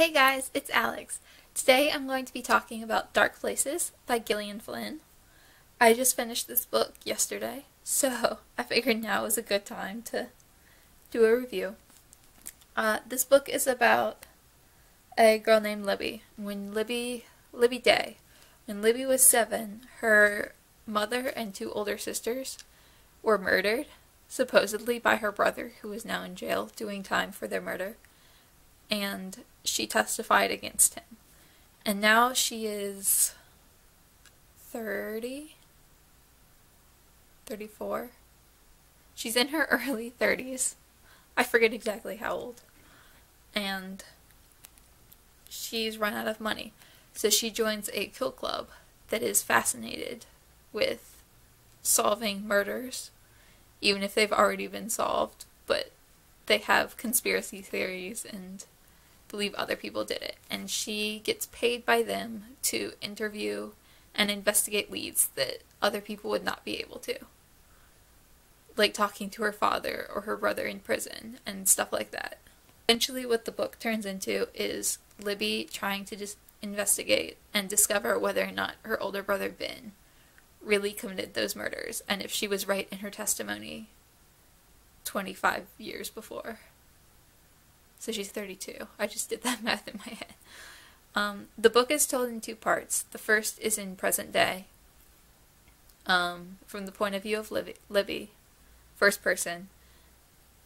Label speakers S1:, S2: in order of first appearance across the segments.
S1: Hey guys, it's Alex. Today I'm going to be talking about Dark Places by Gillian Flynn. I just finished this book yesterday, so I figured now was a good time to do a review. This book is about a girl named Libby. Libby Day. When Libby was 7, her mother and 2 older sisters were murdered, supposedly by her brother, who is now in jail doing time for their murder. And she testified against him. And now she is 30? 34? She's in her early 30s. I forget exactly how old. And she's run out of money. So she joins a kill club that is fascinated with solving murders, even if they've already been solved, but they have conspiracy theories and believe other people did it. And she gets paid by them to interview and investigate leads that other people would not be able to. Like talking to her father or her brother in prison and stuff like that. Eventually what the book turns into is Libby trying to just investigate and discover whether or not her older brother Ben really committed those murders, and if she was right in her testimony 25 years before. So she's 32. I just did that math in my head. The book is told in 2 parts. The first is in present day, from the point of view of Libby, first person,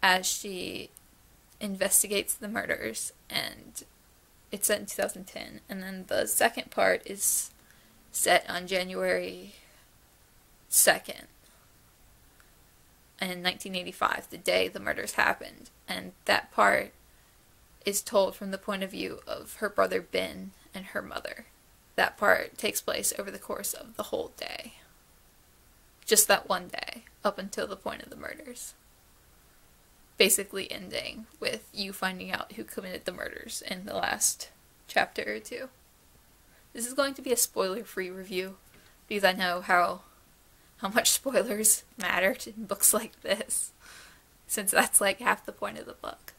S1: as she investigates the murders, and it's set in 2010. And then the second part is set on January 2nd in 1985, the day the murders happened. And that part is told from the point of view of her brother Ben and her mother. That part takes place over the course of the whole day. Just that one day, up until the point of the murders. Basically ending with you finding out who committed the murders in the last chapter or 2. This is going to be a spoiler-free review, because I know how much spoilers matter in books like this, since that's like half the point of the book.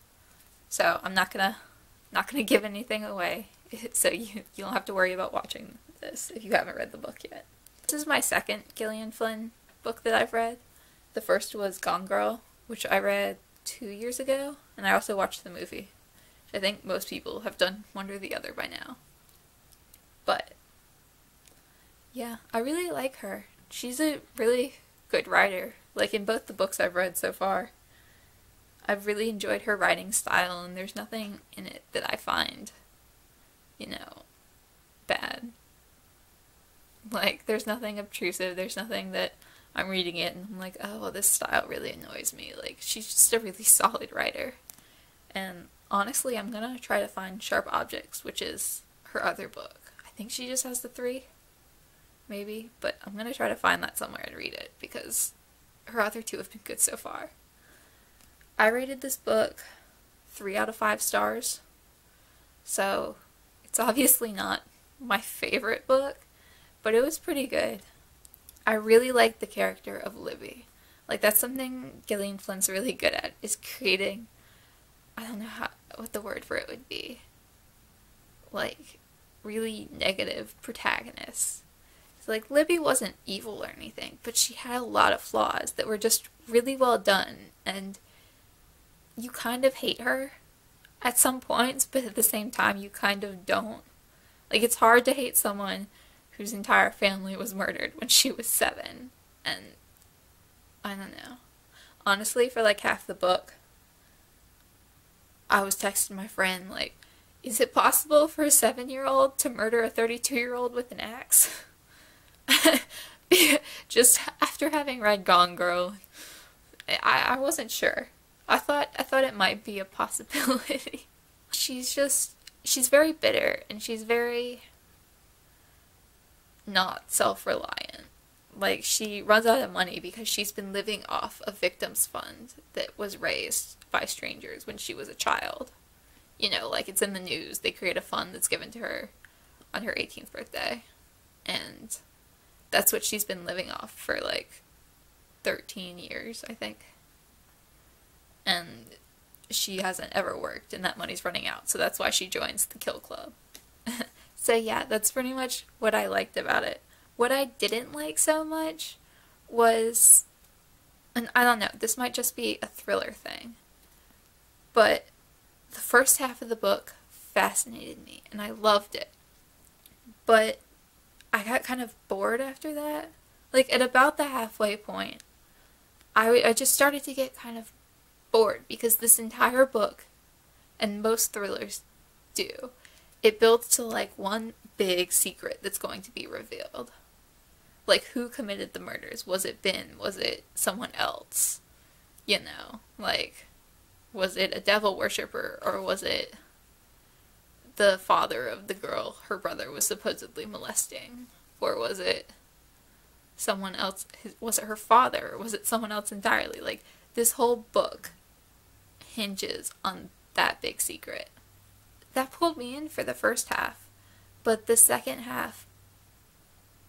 S1: So I'm not gonna give anything away, so you don't have to worry about watching this if you haven't read the book yet. This is my second Gillian Flynn book that I've read. The first was Gone Girl, which I read 2 years ago, and I also watched the movie, which I think most people have done one or the other by now. But yeah, I really like her. She's a really good writer, like in both the books I've read so far. I've really enjoyed her writing style, and there's nothing in it that I find, bad. Like, there's nothing obtrusive, there's nothing that I'm reading it and I'm like, oh, well, this style really annoys me. Like, she's just a really solid writer. And honestly, I'm gonna try to find Sharp Objects, which is her other book. I think she just has the 3, maybe, but I'm gonna try to find that somewhere and read it, because her other 2 have been good so far. I rated this book 3 out of 5 stars, so it's obviously not my favorite book, but it was pretty good. I really like the character of Libby. Like, that's something Gillian Flynn's really good at, is creating, I don't know what the word for it would be, like, really negative protagonists. So, like, Libby wasn't evil or anything, but she had a lot of flaws that were just really well done, and you kind of hate her at some points, but at the same time you kind of don't. Like, it's hard to hate someone whose entire family was murdered when she was 7, and I don't know. Honestly, for like half the book, I was texting my friend, like, is it possible for a 7-year-old to murder a 32-year-old with an axe? Just after having read Gone Girl, I wasn't sure. I thought it might be a possibility. She's very bitter, and she's very not self-reliant. Like, she runs out of money because she's been living off a victim's fund that was raised by strangers when she was a child. Like, it's in the news. They create a fund that's given to her on her 18th birthday. And that's what she's been living off for, like, 13 years, I think. And she hasn't ever worked and that money's running out, so that's why she joins the Kill Club. So yeah, that's pretty much what I liked about it. What I didn't like so much was, and I don't know, this might just be a thriller thing, but the first half of the book fascinated me and I loved it. But I got kind of bored after that. Like, at about the halfway point, I just started to get kind of bored because this entire book, and most thrillers do, it builds to like one big secret that's going to be revealed. Like, who committed the murders? Was it Ben? Was it someone else? You know, like, was it a devil worshiper, or was it the father of the girl her brother was supposedly molesting? Or was it someone else? Was it her father? Or was it someone else entirely? Like, this whole book hinges on that big secret. That pulled me in for the first half, but the second half,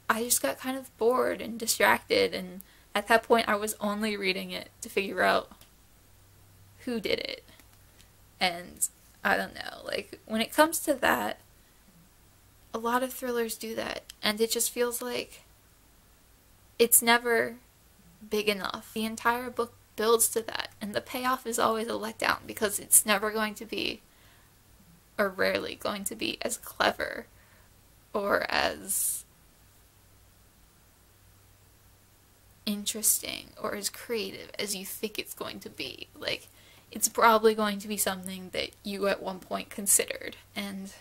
S1: I just got kind of bored and distracted, and at that point I was only reading it to figure out who did it. And I don't know, like, when it comes to that, a lot of thrillers do that, and it just feels like it's never big enough. The entire book builds to that, and the payoff is always a letdown because it's never going to be, or rarely going to be, as clever or as interesting or as creative as you think it's going to be. Like, it's probably going to be something that you at one point considered, and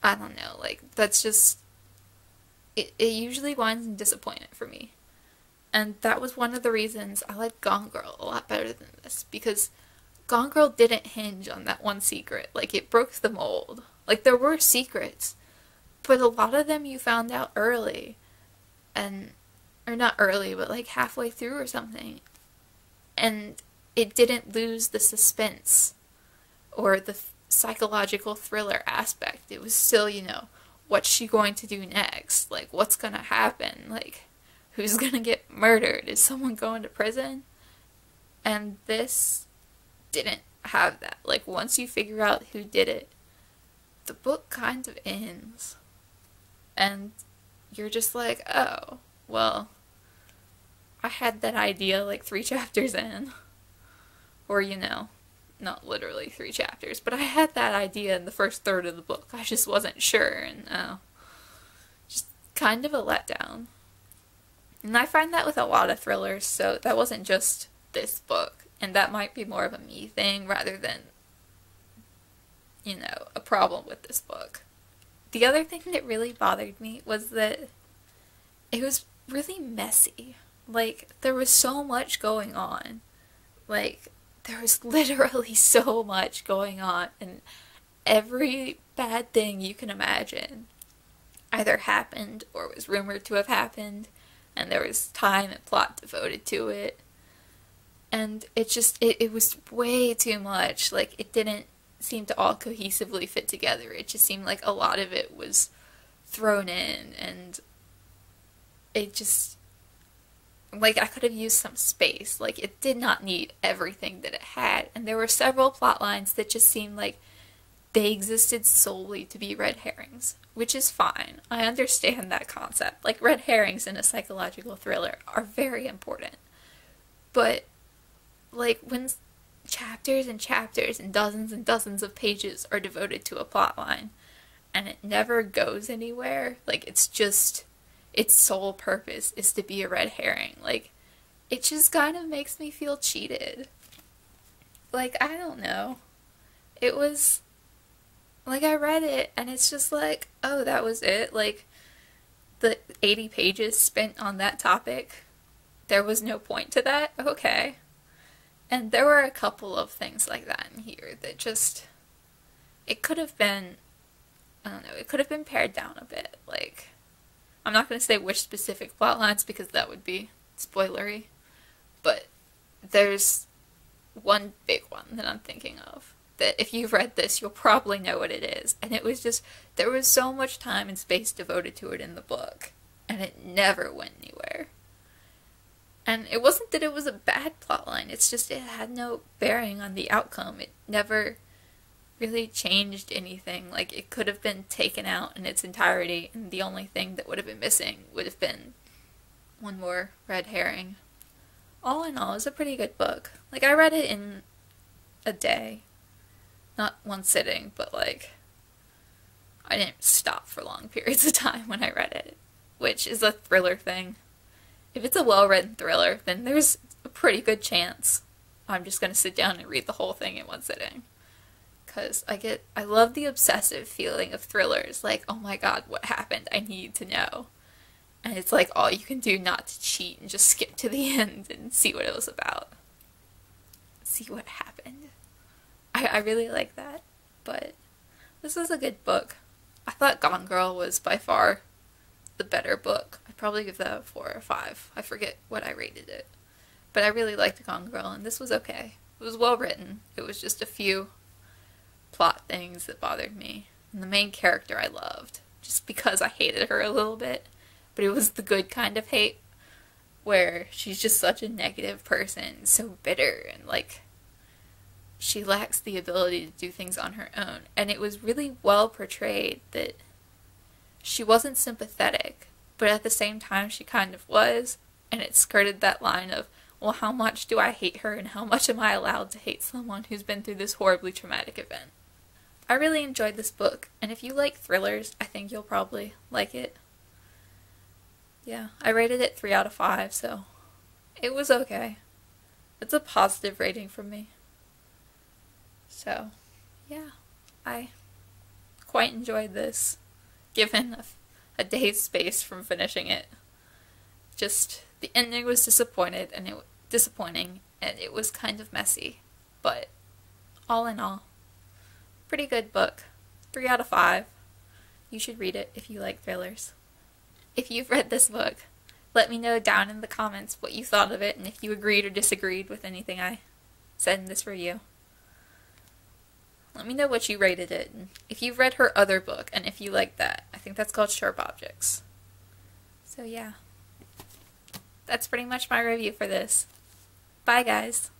S1: I don't know, like, that's just, it usually winds in disappointment for me. And that was one of the reasons I like Gone Girl a lot better than this, because Gone Girl didn't hinge on that one secret. Like, it broke the mold. Like, there were secrets, but a lot of them you found out early, and, or not early, but like halfway through or something, and it didn't lose the suspense or the psychological thriller aspect. It was still, you know, what's she going to do next? Like, what's gonna happen? Like, who's gonna get murdered? Is someone going to prison? And this didn't have that. Like, once you figure out who did it, the book kind of ends. And you're just like, oh, well, I had that idea like 3 chapters in. Or, you know, not literally 3 chapters, but I had that idea in the first third of the book. I just wasn't sure, and just kind of a letdown. And I find that with a lot of thrillers, so that wasn't just this book, and that might be more of a me thing rather than, you know, a problem with this book. The other thing that really bothered me was that it was really messy. Like, there was so much going on. Like, there was literally so much going on, and every bad thing you can imagine either happened or was rumored to have happened, and there was time and plot devoted to it. And it just, it was way too much. Like, it didn't seem to all cohesively fit together. It just seemed like a lot of it was thrown in, and it just, like, I could have used some space. Like, it did not need everything that it had, and there were several plot lines that just seemed like they existed solely to be red herrings, which is fine. I understand that concept. Like, red herrings in a psychological thriller are very important. But, like, when chapters and chapters and dozens of pages are devoted to a plot line, and it never goes anywhere, like, it's just, its sole purpose is to be a red herring, like, it just kind of makes me feel cheated. Like, I don't know. It was, like, I read it, and it's just like, oh, that was it? Like, the 80 pages spent on that topic, there was no point to that? Okay. And there were a couple of things like that in here that just, it could have been, I don't know, it could have been pared down a bit. Like, I'm not going to say which specific plot lines because that would be spoilery, but there's one big one that I'm thinking of that if you've read this, you'll probably know what it is. And it was just, there was so much time and space devoted to it in the book, and it never went anywhere. And it wasn't that it was a bad plotline, it's just it had no bearing on the outcome. It never really changed anything. Like, it could have been taken out in its entirety, and the only thing that would have been missing would have been one more red herring. All in all, it was a pretty good book. Like, I read it in a day. Not one sitting, but like, I didn't stop for long periods of time when I read it, which is a thriller thing. If it's a well-written thriller, then there's a pretty good chance I'm just going to sit down and read the whole thing in one sitting. Because I love the obsessive feeling of thrillers. Like, oh my god, what happened? I need to know. And it's like all you can do not to cheat and just skip to the end and see what it was about. See what happened. I really like that. But this was a good book. I thought Gone Girl was by far the better book. I'd probably give that a 4 or 5. I forget what I rated it. But I really liked Gone Girl, and this was okay. It was well written. It was just a few plot things that bothered me. And the main character I loved, just because I hated her a little bit. But it was the good kind of hate, where she's just such a negative person, so bitter, and like, she lacks the ability to do things on her own. And it was really well portrayed that she wasn't sympathetic, but at the same time she kind of was, and it skirted that line of, well, how much do I hate her, and how much am I allowed to hate someone who's been through this horribly traumatic event? I really enjoyed this book, and if you like thrillers, I think you'll probably like it. Yeah, I rated it 3 out of 5, so it was okay. It's a positive rating from me. So, yeah, I quite enjoyed this, given a day's space from finishing it. Just, the ending was disappointing, and it was kind of messy, but all in all, pretty good book. 3 out of 5. You should read it if you like thrillers. If you've read this book, let me know down in the comments what you thought of it and if you agreed or disagreed with anything I said in this review. Let me know what you rated it, and if you've read her other book, and if you like that. I think that's called Sharp Objects. So yeah, that's pretty much my review for this. Bye guys!